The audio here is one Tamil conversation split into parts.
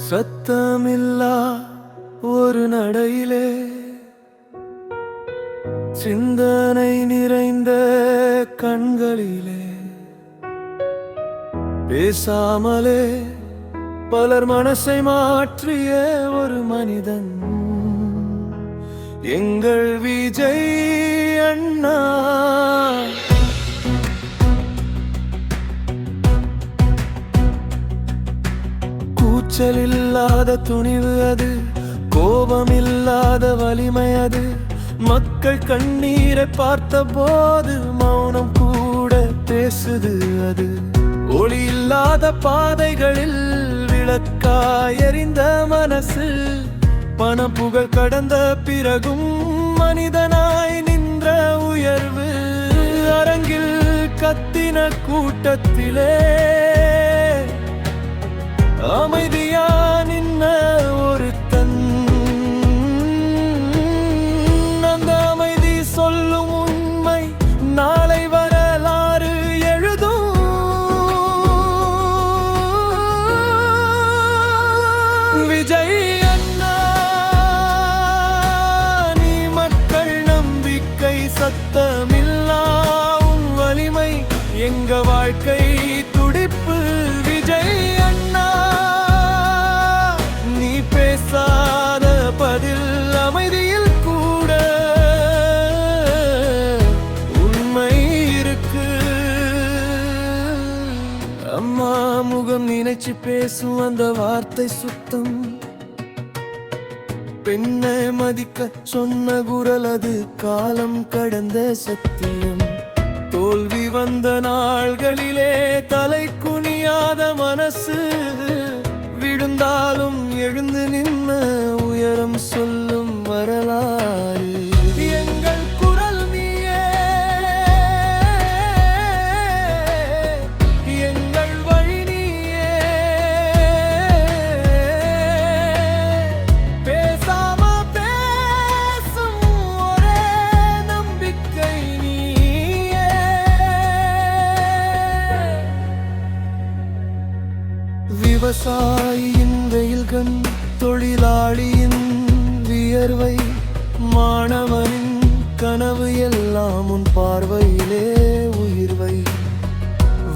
சத்தமில்லா ஒரு நடையிலே சிந்தனை நிறைந்த கண்களிலே பேசாமலே பலர் மனசை மாற்றிய ஒரு மனிதன் எங்கள் விஜய் அண்ணா. கூச்சல் இல்லாத துணிவு அது, கோபம் இல்லாத வலிமை அது. மக்கள் கண்ணீரை பார்த்த போது மௌனம் கூட பேசுது அது. ஒளி இல்லாத பாதைகளில் விளக்காய் எரிந்த மனசு, பணம் புகழ் கடந்த பிறகும் மனிதனாய் நின்ற உயர்வு. அரங்கில் கத்தின கூட்டத்திலே அமைதியா நின்ன ஒருத்தன், அந்த அமைதி சொல்லும் உண்மை நாளை வரலாறு எழுதும். விஜய் அண்ணா, நீ மக்கள் நம்பிக்கை, சத்தமில்லா உன் வலிமை எங்க வாழ்க்கை துடிப்பு. விஜய் அண்ணா, நீ பேசாத பதில் அமைதியில் கூட உண்மை இருக்கு. அம்மா முகம் நினைச்சு பேசும் அந்த வார்த்தை சுத்தம், பெண்ணை மதிக்க சொன்ன குரல் அது, காலம் கடந்த சத்தியம். தோல்வி வந்த நாள்களிலே தலை குனியாத மனசு, விழுந்தாலும் எழுந்து நின்ன உயரம் சொல்லும் வரலாறு. எங்கள் குரல் நீயே, எங்கள் வழி நீயே, பேசாம பேசும் ஒரே நம்பிக்கை நீயே. விவசாயியின் வெயில்கண், தொழிலாளியின் வியர்வை, மாணவனின் கனவு எல்லாம் உன் பார்வையிலே உயிர்வை.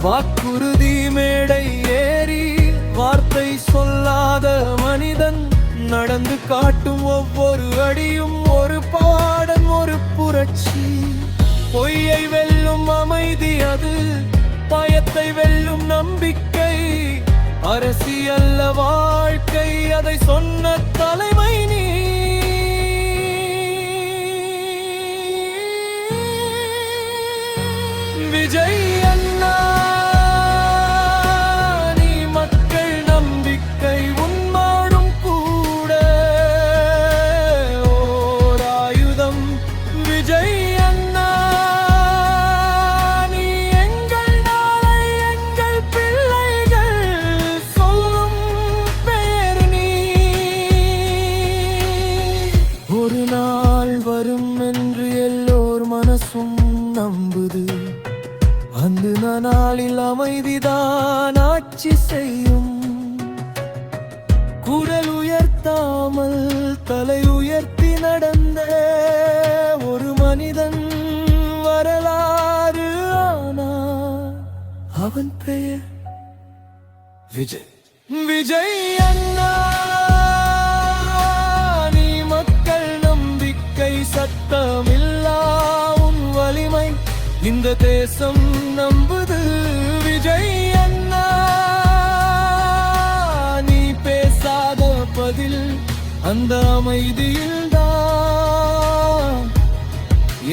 வாக்குறுதி மேடை ஏறி வார்த்தை சொல்லாத மனிதன், நடந்து காட்டும் ஒவ்வொரு அடியும் ஒரு பாடம், ஒரு புரட்சி. பொய்யை வெல்லும் அமைதி அது, பயத்தை வெல்லும் நம்பிக்கை. அரசியல்ல வாழ்க்கை, அதை சொன்ன தலைமை நீ. விஜய் அண்ணா, நீ மக்கள் நம்பிக்கை, உன்மாடும் கூட ஓர் ஆயுதம். விஜய் அண்ணா, நீ எங்கள் நாளை, எங்கள் பிள்ளைகள் சொல்லும் பெயர் நீ. ஒரு நாள் வரும் என்று எல்லோர் மனசும் நம்புது, அந்த நாளில் அமைதிதான் ஆட்சி செய்யும். குரல் உயர்த்தாமல் தலை உயர்த்தி நடந்த ஒரு மனிதன் வரலாறு ஆனா, அவன் பெயர் விஜய். விஜய் அண்ணா, நீ மக்கள் நம்பிக்கை, சத்தமில்லா உன் வலிமை இந்த தேசம் நம்புது. விஜய் அண்ணா, நீ பேசாத பதில் அந்த அமைதியில் தான்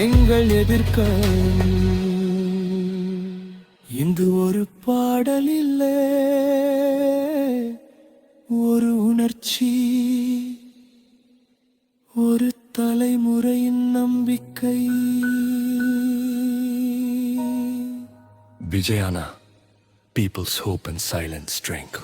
எங்கள் எதிர்க்க. இன்று ஒரு பாடல் இல்லை, ஒரு உணர்ச்சி, ஒரு தலைமுறையின் நம்பிக்கை. Vijayana, people's hope and silent strength.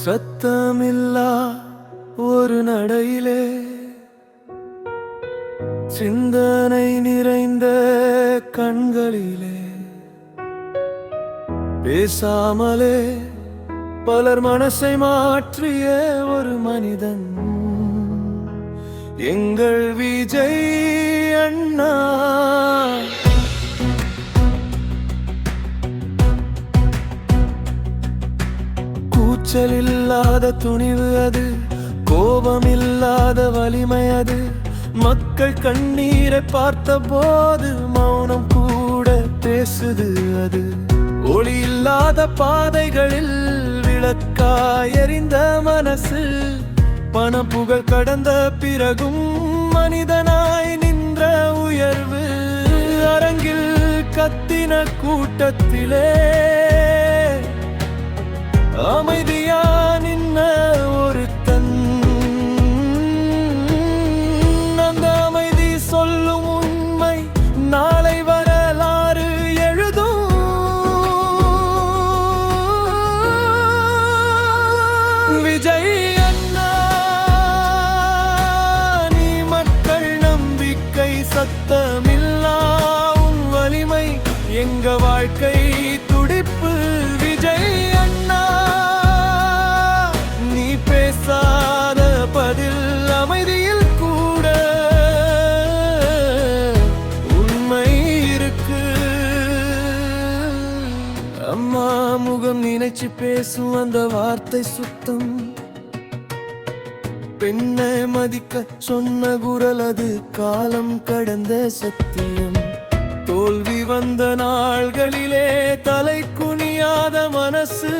சத்தமில்லா ஒரு நடையிலே சிந்தனை நிறைந்த கண்களிலே பேசாமலே பலர் மனசை மாற்றிய ஒரு மனிதன் எங்கள் விஜய் அண்ணா. கூச்சல் இல்லாத துணிவு அது, கோபம் இல்லாத வலிமை அது. மக்கள் கண்ணீரை பார்த்த போது மௌனம் கூட பேசுது அது. ஒளி இல்லாத பாதைகளில் விளக்காய் எரிந்த மனசு, பணம் புகழ் கடந்த பிறகும் மனிதனாய் நின்ற உயர்வு. அரங்கில் கத்தின கூட்டத்திலே அமைதியா நின்ன ஒருத்தன், அந்த அமைதி சொல்லும் உண்மை நாளை வரலாறு எழுதும். விஜய் அண்ணா, நீ மக்கள் நம்பிக்கை, சத்தமில்லா உன் வலிமை எங்க வாழ்க்கை துடிப்பு. விஜய் அண்ணா, நீ பேசாத பதில் அமைதியில் கூட உண்மை இருக்கு. அம்மா முகம் நினைச்சு பேசும் அந்த வார்த்தை சுத்தம். பெண்ணை மதிக்க சொன்ன குரல் அது, காலம் கடந்த சத்தியம். தோல்வி வந்த நாள்களிலே தலை குனியாத மனசு,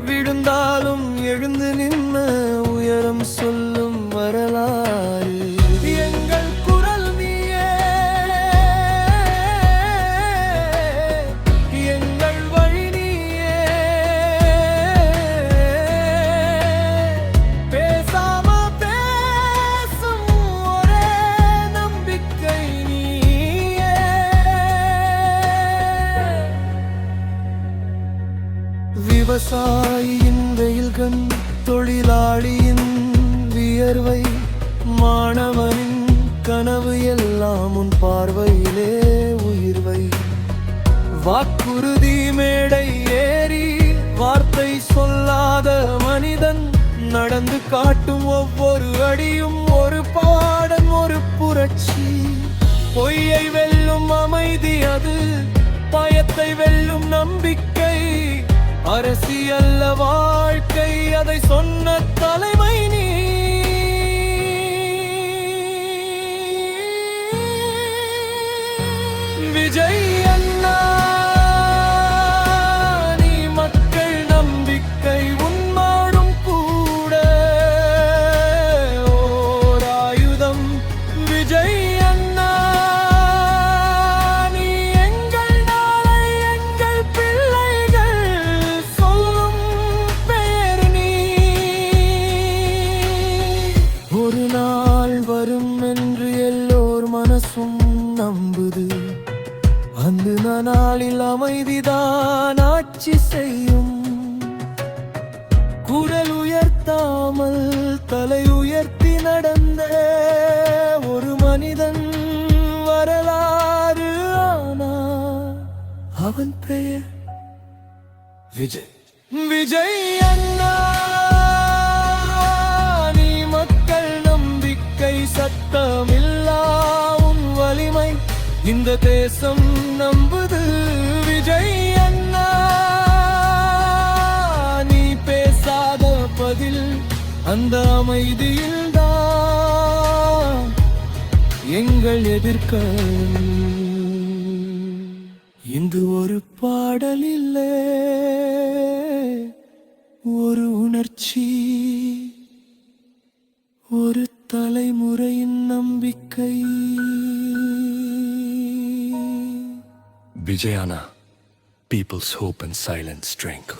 விழுந்தாலும் எழுந்து நின்ன உயரம் சொல்லும் வரலாறு. எங்கள் குரல் நீயே, எங்கள் வழி நீயே. பேசாம பேசும் ஒரே நம்பிக்கை நீயே. விவசாயியின் வெயில்கண், தொழிலாளியின் வியர்வை, மாணவனின் கனவு எல்லாம் உன் பார்வையிலே உயிர்வை. வாக்குறுதி மேடை ஏறி வார்த்தை சொல்லாத மனிதன், நடந்து காட்டும் ஒவ்வொரு அடியும் ஒரு பாடம், ஒரு புரட்சி. பொய்யை வெல்லும் அமைதி அது, பயத்தை வெல்லும் நம்பிக்கை. அரசியல்ல வாழ்க்கை, அதை சொன்ன தலைமை நீ. விஜய் அண்ணா, நீ மக்கள் நம்பிக்கை, உன்மாடும் கூட ஓர் ஆயுதம். விஜய் அண்ணா, நீ எங்கள் நாளை, எங்கள் பிள்ளைகள் சொல்லும் பெயர் நீ. ஒரு நாள் வரும் என்று எல்லோர் மனசும் நம்புது, அந்த நாளில் அமைதிதான் ஆட்சி செய்யும். குரல் உயர்த்தாமல் தலை உயர்த்தி நடந்த ஒரு மனிதன் வரலாறு ஆனா, அவன் பெயர் விஜய். விஜய் அண்ணா, நீ மக்கள் நம்பிக்கை, சத்தமில்லா உன் வலிமை இந்த தேசம் நம்புது. விஜய் அண்ணா, நீ பேசாத பதில் அந்த அமைதியில் தான் எங்கள் எதிர்காலம். இன்று ஒரு பாடல் இல்லை, ஒரு உணர்ச்சி, ஒரு தலைமுறையின் நம்பிக்கை. Vijayana, people's hope and silent strength.